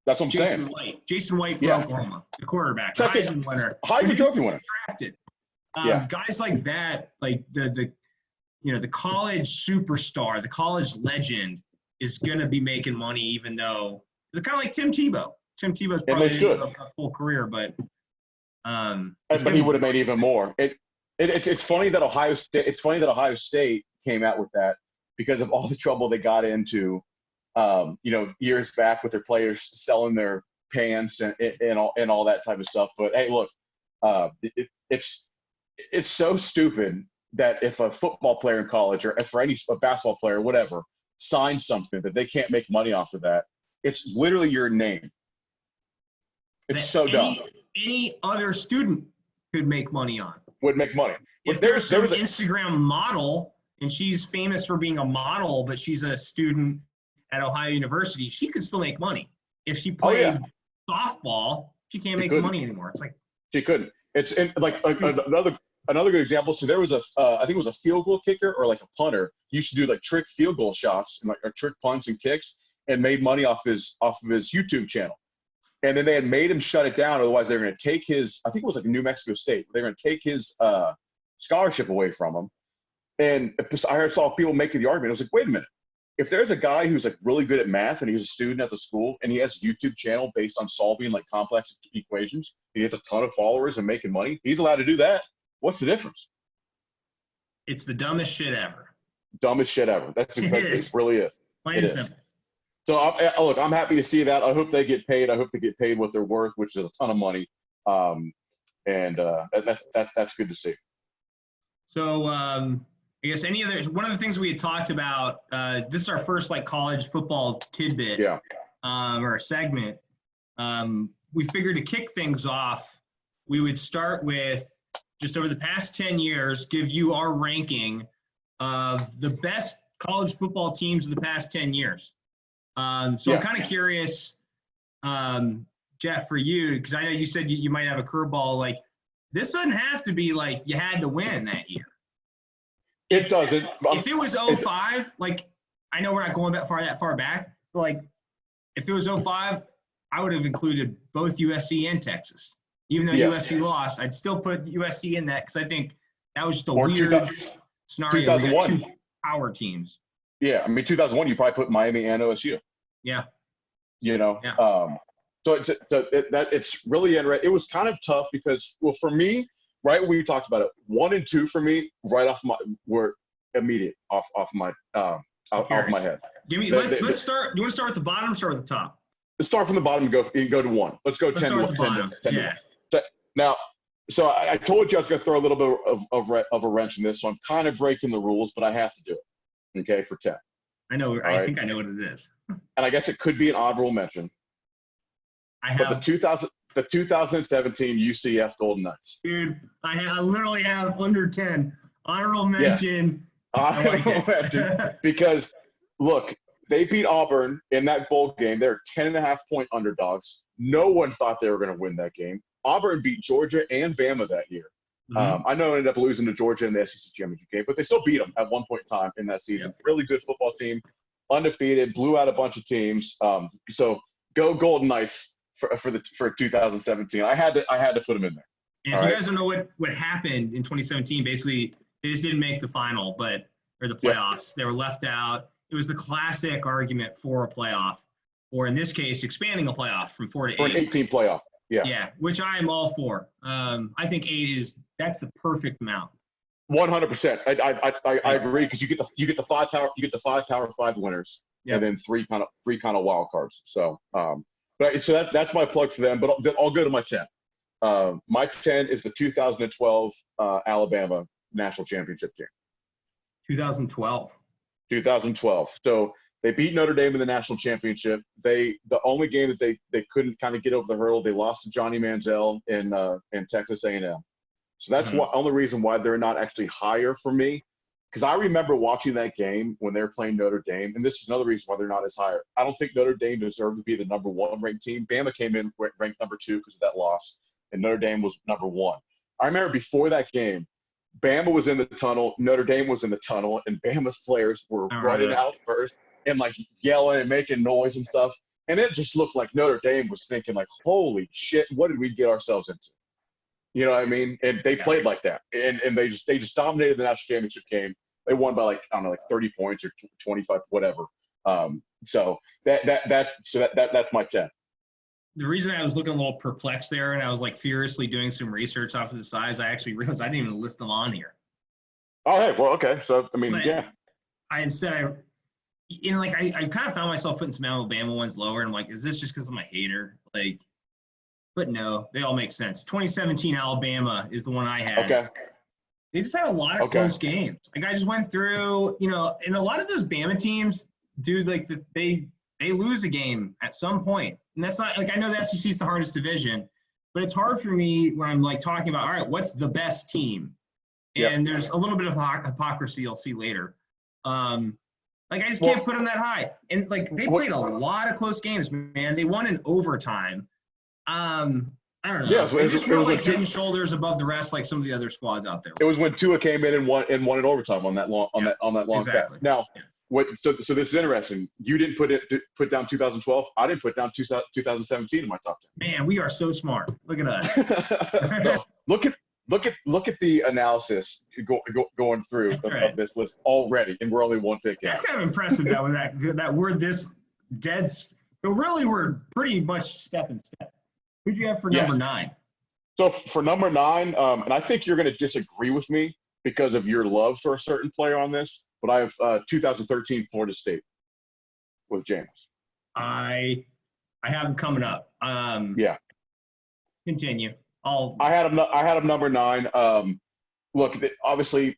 That's what I'm saying. Jason White from Oklahoma, the quarterback, Heisman winner, Heisman Trophy winner, drafted. Guys like that, like the college superstar, the college legend is going to be making money, even though they're kind of like Tim Tebow. Tim Tebow's probably a full career, but he would have made even more. It's funny that Ohio State came out with that because of all the trouble they got into, years back with their players selling their pants and all that type of stuff. But hey, look, it's so stupid that if a football player in college or for a basketball player, whatever, signs something that they can't make money off of that, it's literally your name. It's so dumb. Any other student could make money on. Would make money. If there's an Instagram model and she's famous for being a model, but she's a student at Ohio University, she could still make money. If she played softball, she can't make money anymore. It's like she couldn't. It's another good example. So there was I think it was a field goal kicker or like a punter. He used to do like trick field goal shots and or trick punts and kicks and made money off of his YouTube channel. And then they had made him shut it down. Otherwise, they were going to take his, I think it was like New Mexico State. They were going to take his scholarship away from him. And I saw people making the argument. I was like, wait a minute. If there's a guy who's like really good at math and he's a student at the school and he has a YouTube channel based on solving like complex equations, he has a ton of followers and making money, he's allowed to do that. What's the difference? It's the dumbest shit ever. Dumbest shit ever. It really is. Plain and simple. So look, I'm happy to see that. I hope they get paid. I hope they get paid what they're worth, which is a ton of money. That's good to see. So I guess one of the things we had talked about, this is our first like college football tidbit or segment. We figured to kick things off, we would start with just over the past 10 years, give you our ranking of the best college football teams of the past 10 years. I'm kind of curious, Jeff, for you, because I know you said you might have a curveball. Like, this doesn't have to be like you had to win that year. It doesn't. If it was 05, like, I know we're not going that far back, but like, if it was 05, I would have included both USC and Texas. Even though USC lost, I'd still put USC in that because I think that was just a weird scenario. 2001. Two power teams. Yeah, I mean, 2001, you probably put Miami and OSU. Yeah. So it's really interesting. It was kind of tough because, well, for me, right when we talked about it, 1 and 2 for me, right off were immediate off my head. Let's start. You want to start with the bottom or start with the top? Let's start from the bottom and go to 1. Let's go 10 to 1. Now, so I told you I was going to throw a little bit of a wrench in this, so I'm kind of breaking the rules, but I have to do it, okay, for 10. I know. I think I know what it is. And I guess it could be an honorable mention. But the 2017 UCF Golden Knights. Dude, I literally have under 10. Honorable mention. Honorable mention. Because, look, they beat Auburn in that bowl game. They're 10.5-point underdogs. No one thought they were going to win that game. Auburn beat Georgia and Bama that year. Mm-hmm. I know they ended up losing to Georgia in the SEC championship game, but they still beat them at one point in time in that season. Yeah. Really good football team, undefeated, blew out a bunch of teams. So go Golden Knights for 2017. I had to put them in there. And if you guys don't know what happened in 2017, basically they just didn't make the final, or the playoffs. Yep. They were left out. It was the classic argument for a playoff, or in this case, expanding a playoff from 4 to 8. For an 18 playoff. Yeah, which I am all for. I think 8 that's the perfect amount. 100%. I agree, because you get the five Power 5 winners, and then three kind of wild cards. So that's my plug for them. But I'll go to my 10. My 10 is the 2012 Alabama national championship team. 2012. 2012. So they beat Notre Dame in the national championship. The only game that they couldn't kind of get over the hurdle, they lost to Johnny Manziel in Texas A&M. So that's the only reason why they're not actually higher for me. Because I remember watching that game when they were playing Notre Dame, and this is another reason why they're not as higher. I don't think Notre Dame deserved to be the number 1 ranked team. Bama came in ranked number 2 because of that loss, and Notre Dame was number 1. I remember before that game, Bama was in the tunnel, Notre Dame was in the tunnel, and Bama's players were running out first and like yelling and making noise and stuff. And it just looked like Notre Dame was thinking like, holy shit, what did we get ourselves into? You know what I mean? And they played like that. And they just dominated the national championship game. They won by like 30 points or 25, whatever. So that's my 10. The reason I was looking a little perplexed there, and I was like furiously doing some research off to the sides, I actually realized I didn't even list them on here. Oh, hey, well, okay. So I mean, but yeah. I kind of found myself putting some Alabama ones lower, and I'm like, is this just because I'm a hater? Like, but no, they all make sense. 2017 Alabama is the one I had. Okay. They just had a lot of close games. Like, I just went through, and a lot of those Bama teams, dude, like they lose a game at some point. And that's not, like, I know the SEC is the hardest division, but it's hard for me when I'm like talking about, all right, what's the best team? And there's a little bit of hypocrisy you'll see later. Like, I just can't put them that high. And like, they played a lot of close games, man. They won in overtime. I don't know. Yeah, they just were like head and shoulders above the rest, like some of the other squads out there. It was when Tua came in and won in overtime on that long pass. Now, so this is interesting. You didn't put down 2012. I didn't put down 2017 in my top 10. Man, we are so smart. Look at us. So look at the analysis going through of this list already, and we're only one pick out. That's kind of impressive that we're this dead. But really, we're pretty much step and step. Who'd you have for number 9? So for number 9, and I think you're going to disagree with me because of your love for a certain player on this, but I have 2013 Florida State with James. I have him coming up. Yeah. Continue. I had him number 9. Look, obviously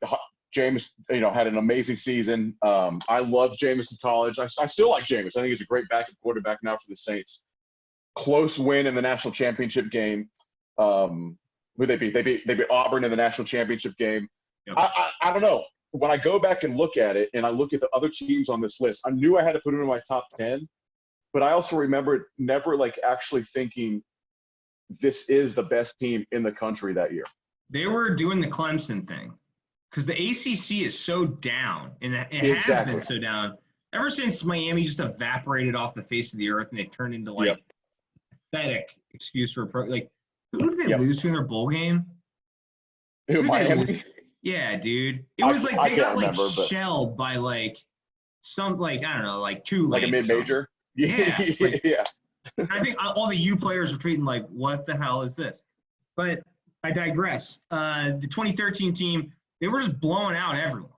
James, had an amazing season. I loved Jameis in college. I still like Jameis. I think he's a great backup quarterback now for the Saints. Close win in the national championship game. Who they beat? They beat Auburn in the national championship game. Yep. I don't know. When I go back and look at it, and I look at the other teams on this list, I knew I had to put it in my top 10, but I also remember never like actually thinking this is the best team in the country that year. They were doing the Clemson thing because the ACC is so down, and it has been so down ever since Miami just evaporated off the face of the earth, and they've turned into like pathetic excuse for like. Who did they lose to in their bowl game? Who Miami? Yeah, dude. It was like they got like shelled by like some like I don't know like Tulane. Like a mid-major. Yeah. Like, I think all the U players were tweeting like, "What the hell is this?" But I digress. The 2013 team, they were just blowing out everyone,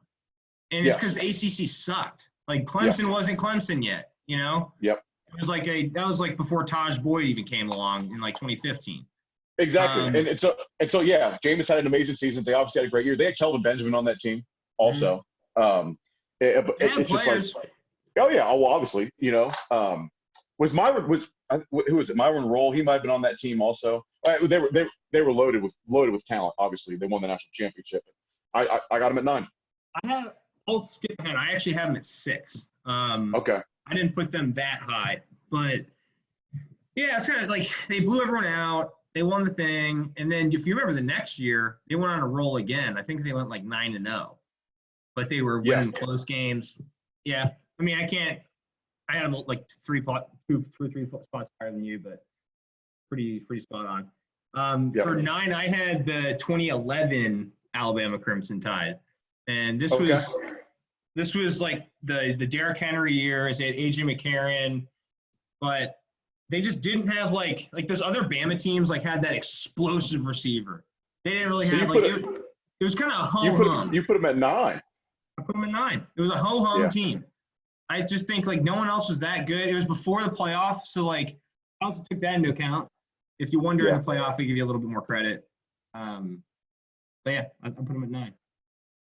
and it's because the ACC sucked. Like Clemson wasn't Clemson yet, Yep. It was like that was like before Taj Boyd even came along in like 2015. Exactly. And so Jameis had an amazing season. They obviously had a great year. They had Kelvin Benjamin on that team also. It's just like, obviously, was Myron who was it? Myron Roll. He might have been on that team also. They were loaded with talent. Obviously, they won the national championship. I got him at 9. I'll skip ahead. I actually have them at 6. Okay. I didn't put them that high, but yeah, it's kind of like they blew everyone out. They won the thing, and then if you remember the next year, they went on a roll again. I think they went like 9-0, but they were winning close games. Yeah, I mean, I had them like 3 spots higher than you, but pretty spot on. For 9, I had the 2011 Alabama Crimson Tide, and this was like the Derrick Henry years. They had A.J. McCarron, but they just didn't have like those other Bama teams like had that explosive receiver. They didn't really have like it was kind of a ho-hum. You put them at 9. I put them at 9. It was a ho-hum team. I just think like no one else was that good. It was before the playoff, so like I also took that into account. If you won during the playoff, we give you a little bit more credit. But yeah, I put them at 9.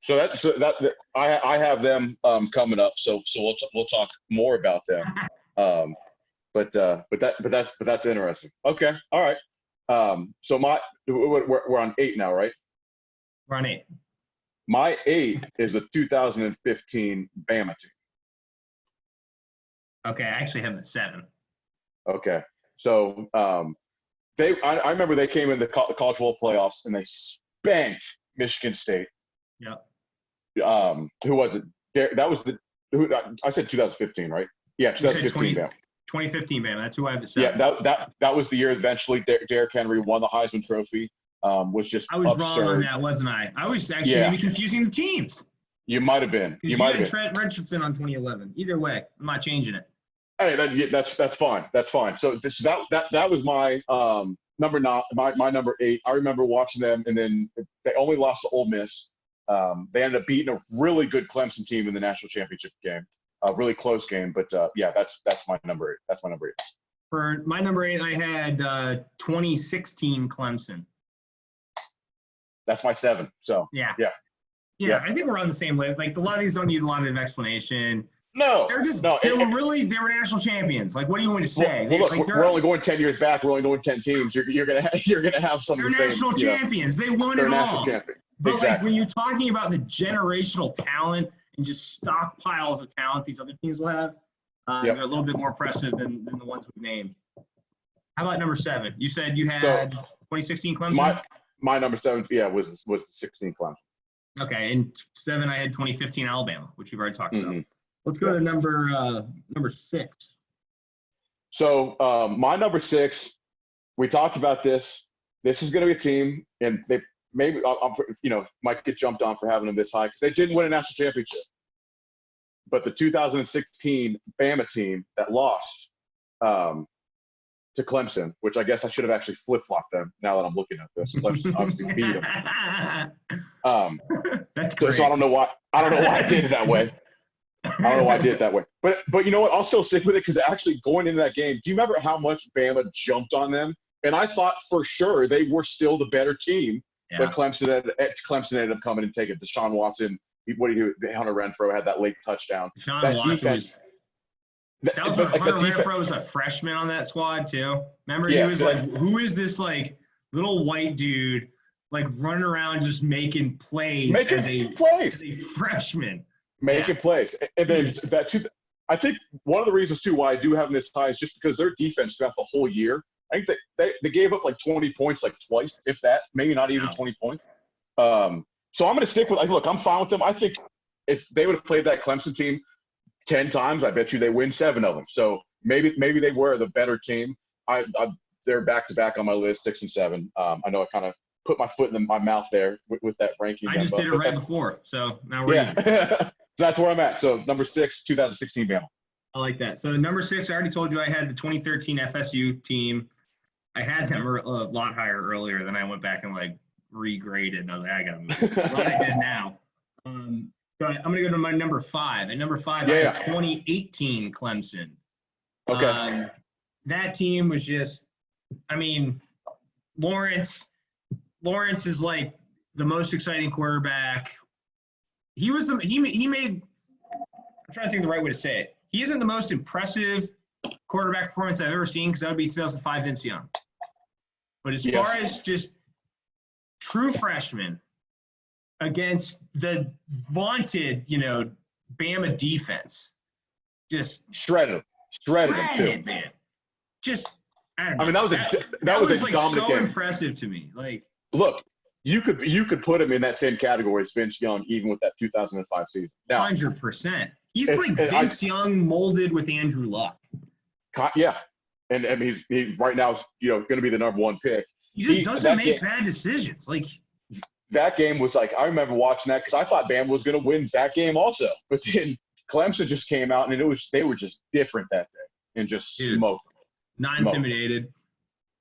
So that I have them coming up. So we'll talk more about them. But that's interesting. Okay, all right. So we're on 8 now, right? We're on 8. My 8 is the 2015 Bama team. Okay, I actually have it at 7. Okay, so I remember they came in the college football playoffs and they spanked Michigan State. Yep. Who was it? That was I said 2015, right? Yeah, 2015 Bama. 2015 Bama. That's who I have at 7. Yeah, that was the year eventually Derrick Henry won the Heisman Trophy. Was just I was absurd. wrong on that, wasn't I? I was actually maybe confusing the teams. You might have been. You might have been. Trent Richardson on 2011. Either way, I'm not changing it. Hey, that's fine. That's fine. So that was my number 9, my number 8. I remember watching them, and then they only lost to Ole Miss. They ended up beating a really good Clemson team in the national championship game. A really close game, but that's my number 8. That's my number 8. For my number 8, I had 2016 Clemson. That's my 7. So yeah. I think we're on the same way. Like a lot of these don't need a lot of explanation. No, they were national champions. Like, what do you want me to say? Well, look, we're only going 10 years back. We're only going 10 teams. You're gonna have some. They're national champions. They won it all. But exactly. like when you're talking about the generational talent and just stockpiles of talent these other teams will have, they're a little bit more impressive than the ones we named. How about number 7? You said you had 2016 Clemson. My number 7, was 16 Clemson. Okay, and 7 I had 2015 Alabama, which you've already talked about. Let's go to number 6. So my number 6, we talked about this. This is going to be a team, and they maybe might get jumped on for having them this high because they didn't win a national championship. But the 2016 Bama team that lost to Clemson, which I guess I should have actually flip-flopped them now that I'm looking at this. Clemson obviously beat them. That's great. So I don't know why I did it that way. But you know what? I'll still stick with it because actually going into that game, do you remember how much Bama jumped on them? And I thought for sure they were still the better team. Yeah. But Clemson ended up coming and taking it. Deshaun Watson, what do you do? Hunter Renfrow had that late touchdown. That was when Hunter Renfrow was a freshman on that squad too. Remember, he was like, "Who is this like little white dude like running around just making plays as a freshman?" Making plays, and then I think one of the reasons too why I do have them this high is just because their defense throughout the whole year. I think they gave up like 20 points like twice, if that, maybe not even 20 points. So I'm going to stick with. Look, I'm fine with them. I think if they would have played that Clemson team 10 times, I bet you they win 7 of them. So maybe they were the better team. They're back to back on my list, 6 and 7. I know I kind of put my foot in my mouth there with that ranking. I just did it right before, so now we're even. So that's where I'm at. So number 6, 2016 Bama. I like that. So number 6, I already told you I had the 2013 FSU team. I had them a lot higher earlier, then I went back and like regraded. And I was like, I got to move. What I did now. So I'm going to go to my number 5. At number 5, I had 2018 Clemson. Okay. That team was just, Lawrence is like the most exciting quarterback. He made, I'm trying to think of the right way to say it. He isn't the most impressive quarterback performance I've ever seen because that would be 2005 Vince Young. But as far as just true freshmen against the vaunted, Bama defense, just shredded them too. Man. Just I don't know. That was a like dominant so game. Impressive to me. Like, look, you could put him in that same category as Vince Young, even with that 2005 season. 100%. He's like Vince Young molded with Andrew Luck. Yeah, and he's right now is going to be the number 1 pick. He just doesn't make bad decisions. Like that game was like I remember watching that because I thought Bama was going to win that game also, but then Clemson just came out and they were just different that day and just smoked. not intimidated.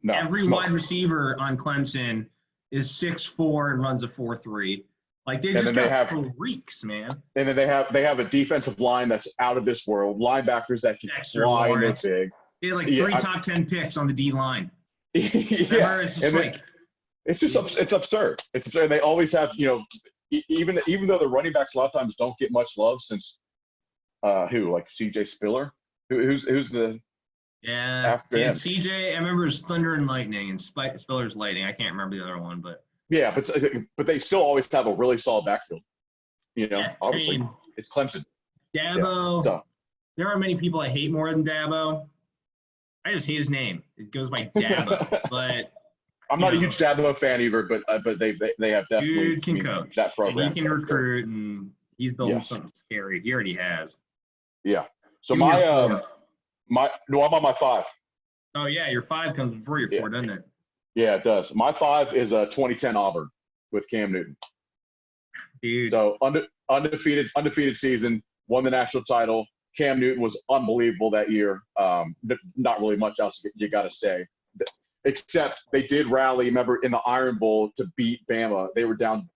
No, Every smoke. wide receiver on Clemson is 6'4" and runs a 4.3. Like they just got freaks, man. And then they have a defensive line that's out of this world. Linebackers that can fly and they're big. They had like 3 top 10 picks on the D line. Yeah, it's just it's absurd. It's absurd. And they always have, even though the running backs a lot of times don't get much love since like CJ Spiller, who's the after him. CJ, I remember it was Thunder and Lightning and Spiller's Lightning. I can't remember the other one, but yeah, but they still always have a really solid backfield. Obviously it's Clemson. Dabo. Yeah, there aren't many people I hate more than Dabo. I just hate his name. It goes by Dabo, but I'm not a huge Dabo fan either. But they have definitely dude can coach that program. And he can recruit, and he's building something scary. He already has. Yeah. So I'm on my 5. Oh yeah, your 5 comes before your 4, doesn't it? Yeah, it does. My 5 is 2010 Auburn with Cam Newton. Dude. So undefeated season, won the national title. Cam Newton was unbelievable that year. Not really much else you got to say, except they did rally. Remember in the Iron Bowl to beat Bama, they were down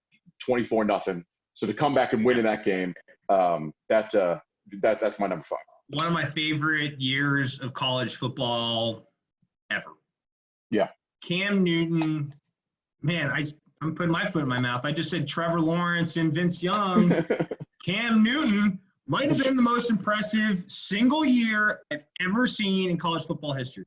24-0. So to come back and win in that game, that's my number 5. One of my favorite years of college football ever. Yeah. Cam Newton, man, I'm putting my foot in my mouth. I just said Trevor Lawrence and Vince Young. Cam Newton might have been the most impressive single year I've ever seen in college football history.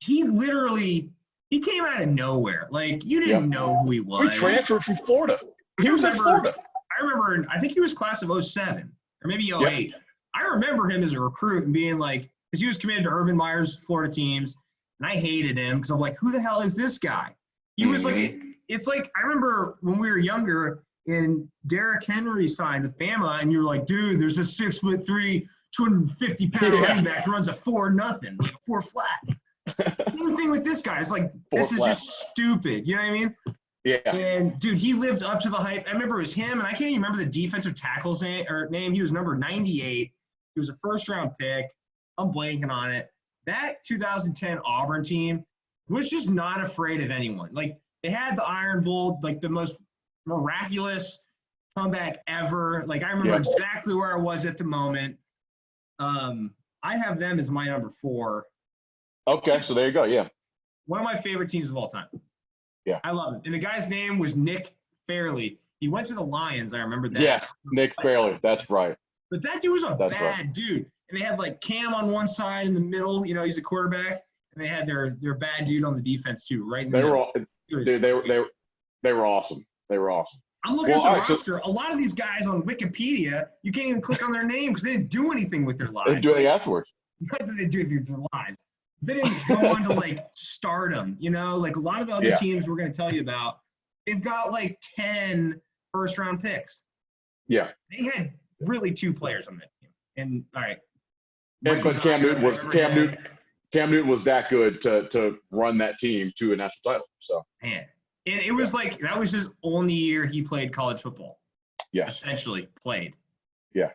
He came out of nowhere. Like, you didn't know who he was. He transferred from Florida. He was in Florida. I remember, I think he was class of 07 or maybe 08. Yep. I remember him as a recruit and being like, because he was committed to Urban Meyer's Florida teams, and I hated him because I'm like, who the hell is this guy? He was like, it's like, I remember when we were younger and Derrick Henry signed with Bama, and you were like, dude, there's a 6'3", 250-pound running back who runs a 4-0, like a 4 flat. Same thing with this guy. It's like, this is just stupid. You know what I mean? Yeah. And, dude, he lived up to the hype. I remember it was him, and I can't even remember the defensive tackle's name. He was number 98. He was a first-round pick. I'm blanking on it. That 2010 Auburn team was just not afraid of anyone. Like, they had the Iron Bowl, like the most miraculous comeback ever. Like, I remember exactly where I was at the moment. I have them as my number 4. Okay, so there you go, yeah. One of my favorite teams of all time. Yeah. I love it. And the guy's name was Nick Fairley. He went to the Lions. I remember that. Yes, Nick Fairley. That's right. But that dude was a bad dude. And they had, like, Cam on one side in the middle. He's a quarterback. And they had their bad dude on the defense, too, right? They were awesome. They were awesome. I'm looking at the roster. A lot of these guys on Wikipedia, you can't even click on their name because they didn't do anything with their lives. They do it afterwards. What did they do with their lives? They didn't go on to, like, stardom, like a lot of the other teams we're going to tell you about, they've got, like, 10 first-round picks. Yeah. They had really 2 players on that team. And, all right. But Cam Newton was that good to run that team to a national title. So. Man. And it was like, that was his only year he played college football. Yes. Essentially played. Yeah.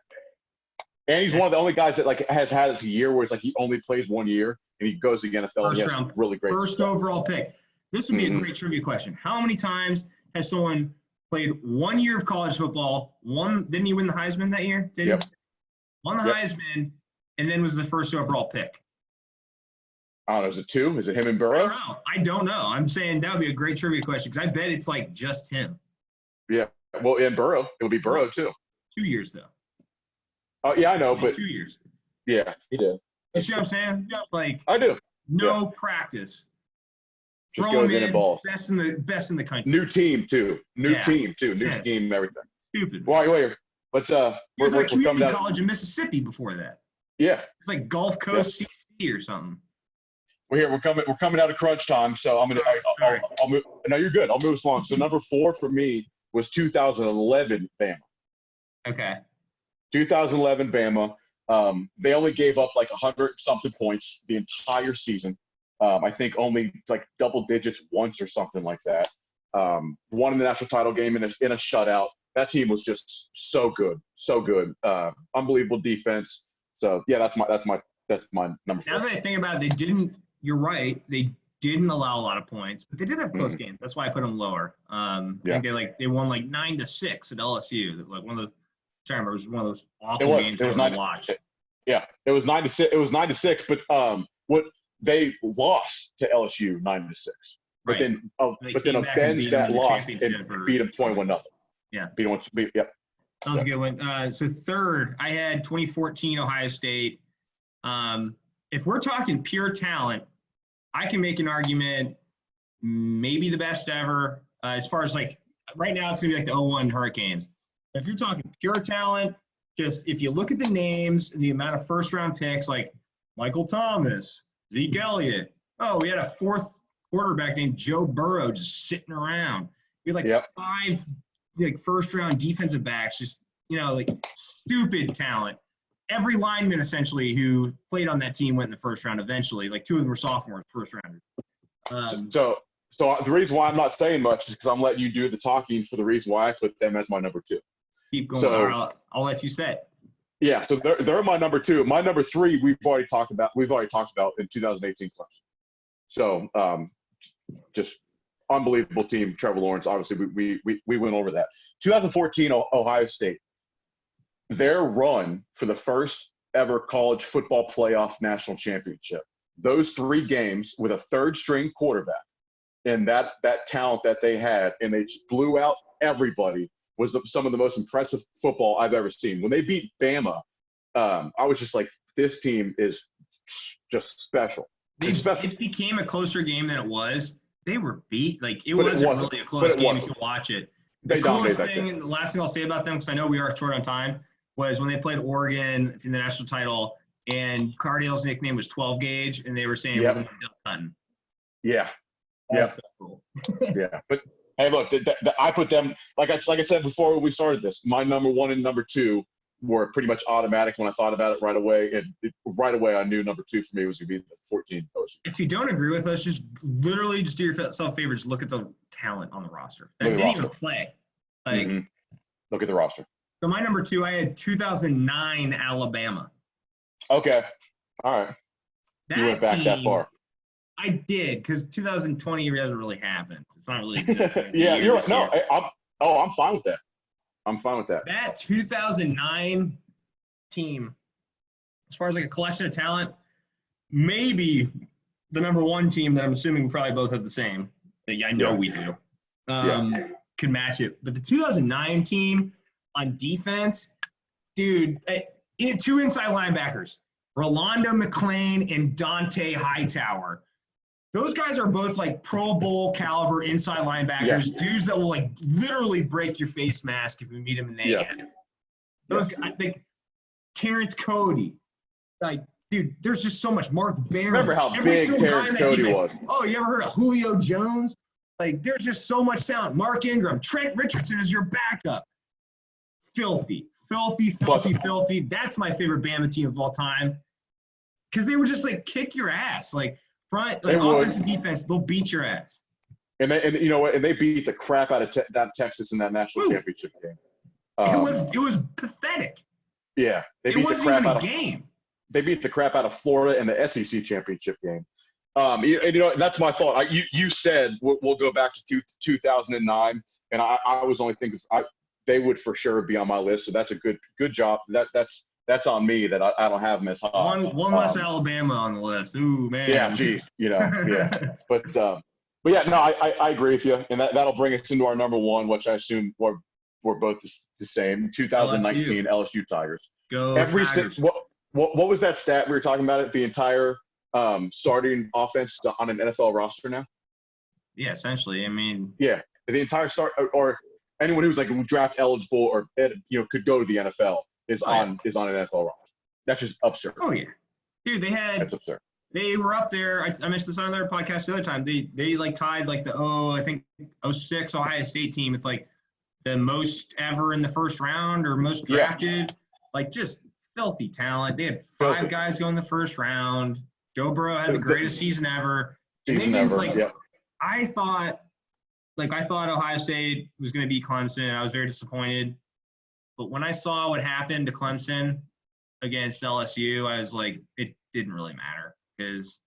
And he's one of the only guys that, like, has had a year where it's like he only plays 1 year and he goes to the NFL and he has really great first success. Overall pick. This would be a great trivia question. How many times has someone played 1 year of college football? Didn't he win the Heisman that year? Did he? Won the Heisman and then was the first overall pick. I don't know. Is it 2? Is it him and Burrow? I don't know. I'm saying that would be a great trivia question because I bet it's like just him. Yeah. Well, and Burrow. It would be Burrow, too. 2 years, though. Oh, yeah, I know. But 2 years. Yeah, he did. You see what I'm saying? Like, I do. No practice. Just goes in and balls. Best in the country. New team, too. New team, everything. Stupid. Wait. Let's He was like community college in Mississippi before that. Yeah. It's like Gulf Coast CC or something. We're coming out of crunch time, so I'm gonna. I'll move. No, you're good. I'll move us along. So number 4 for me was 2011 Bama. Okay. 2011 Bama. They only gave up like 100-something points the entire season. I think only like double digits once or something like that. Won in the national title game in a shutout. That team was just so good. Unbelievable defense. So yeah, that's that's my number 4. Now that I think about it, you're right. They didn't allow a lot of points, but they did have close games. That's why I put them lower. I think they won like 9-6 at LSU. Like one of the, I remember, it was one of those awful games it was to watch. Yeah, it was 9-6. It was 9-6, but what they lost to LSU 9-6. But then avenged that loss and beat them 21-0. Yeah, Yep. That was a good one. So third, I had 2014 Ohio State. If we're talking pure talent, I can make an argument, maybe the best ever. As far as like right now, it's gonna be like the 01 Hurricanes. If you're talking pure talent, just if you look at the names and the amount of first-round picks, like Michael Thomas, Zeke Elliott. Oh, we had a fourth quarterback named Joe Burrow just sitting around. We had like 5 like first-round defensive backs, just like stupid talent. Every lineman essentially who played on that team went in the first round eventually. Like 2 of them were sophomores, first rounders. So the reason why I'm not saying much is because I'm letting you do the talking for the reason why I put them as my number 2. Keep going. So, I'll let you say it. Yeah, so they're my number 2. My number 3 we've already talked about in 2018 Clemson. So just unbelievable team. Trevor Lawrence, obviously we went over that. 2014 Ohio State. Their run for the first ever college football playoff national championship. Those 3 games with a third-string quarterback and that talent that they had, and they just blew out everybody, was some of the most impressive football I've ever seen. When they beat Bama, I was just like, this team is just special. It became a closer game than it was. They were beat. Like, it wasn't really a close game if you watch it. The coolest thing, and the last thing I'll say about them, because I know we are short on time, was when they played Oregon in the national title, and Cardale's nickname was 12 Gauge, and they were saying, we're going to Bill Cutton. Yeah. That's so cool. Yeah. But, hey, look, I put them, like I said before we started this, my number 1 and number 2 were pretty much automatic when I thought about it right away. And right away, I knew number 2 for me was going to be the 14 coach. If you don't agree with us, just literally just do yourself a favor. Just look at the talent on the roster. That didn't even play. Like, look at the roster. So my number 2, I had 2009 Alabama. Okay. All right. You went back that far. I did, because 2020 hasn't really happened. It's not really existing. Yeah, you're right. No, I'm fine with that. I'm fine with that. That 2009 team, as far as like a collection of talent, maybe the number 1 team that I'm assuming we probably both have the same. I know we do. Can match it. But the 2009 team on defense, dude, 2 inside linebackers, Rolando McClain and Dante Hightower. Those guys are both like Pro Bowl caliber inside linebackers, dudes that will like literally break your face mask if you meet them naked. I think Terrence Cody, like, dude, there's just so much. Mark Barron. Remember how big Terrence Cody was? Oh, you ever heard of Julio Jones? Like, there's just so much talent. Mark Ingram, Trent Richardson is your backup. Filthy. That's my favorite Bama team of all time, because they would just like kick your ass, like front, like offense and defense. They'll beat your ass. And you know what? And they beat the crap out of Texas in that national championship game. It was pathetic. Yeah, they beat the crap out of game. They beat the crap out of Florida in the SEC championship game. That's my fault. You said we'll go back to 2009, and I was only thinking they would for sure be on my list. So that's a good job. That's on me that I don't have them as high. One less Alabama on the list. Ooh, man. Yeah, geez, yeah. But yeah, no, I agree with you, and that'll bring us into our number 1, which I assume we're both the same. 2019 LSU Tigers. Go Tigers. What was that stat we were talking about? It the entire starting offense on an NFL roster now. Yeah, essentially. I mean. Yeah, the entire start or anyone who's like draft eligible or could go to the NFL is on an NFL roster. That's just absurd. Oh yeah, dude, that's absurd. They were up there. I mentioned this on their podcast the other time. They like tied like the 06 Ohio State team with like the most ever in the first round or most drafted. Like just filthy talent. They had 5 guys go in the first round. Joe Burrow had the greatest season ever. I thought Ohio State was going to beat Clemson. I was very disappointed. But when I saw what happened to Clemson, against LSU, I was like, it didn't really matter because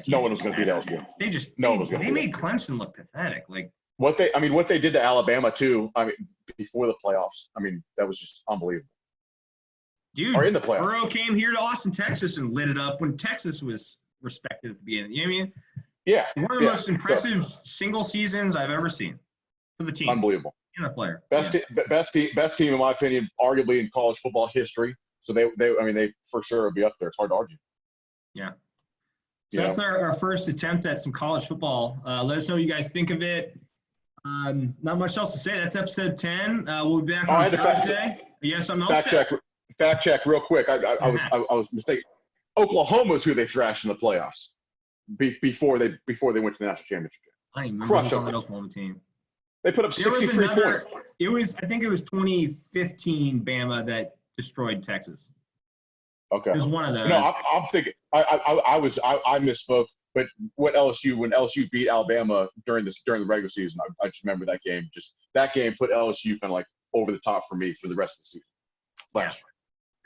no one was going to beat LSU. They made Clemson look pathetic. Like what they did to Alabama too. I mean, before the playoffs. I mean, that was just unbelievable. Dude, or in the playoffs. Burrow came here to Austin, Texas, and lit it up when Texas was respected at the beginning. You know what I mean? Yeah. One of the most impressive single seasons I've ever seen for the team. Unbelievable. And the player. Best team in my opinion, arguably in college football history. So they for sure would be up there. It's hard to argue. Yeah. So that's our first attempt at some college football. Let us know what you guys think of it. Not much else to say. That's episode 10. We'll be back on Thursday. You have something else? Fact check real quick. I was mistaken. Oklahoma's who they thrashed in the playoffs before they went to the national championship game. I don't even remember who's on that Oklahoma team. They put up 63 points. I think it was 2015 Bama that destroyed Texas. Okay. It was one of those. No, I'm thinking I misspoke. But when LSU beat Alabama during the regular season, I just remember that game. That game put LSU kind of like over the top for me for the rest of the season. Last year.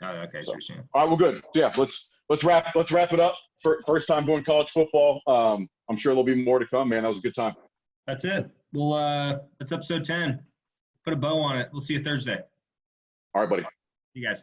Oh, okay. So, all right, well, good. Yeah, let's wrap it up. First time doing college football. I'm sure there'll be more to come, man. That was a good time. That's it. Well, that's episode 10. Put a bow on it. We'll see you Thursday. All right, buddy. You guys.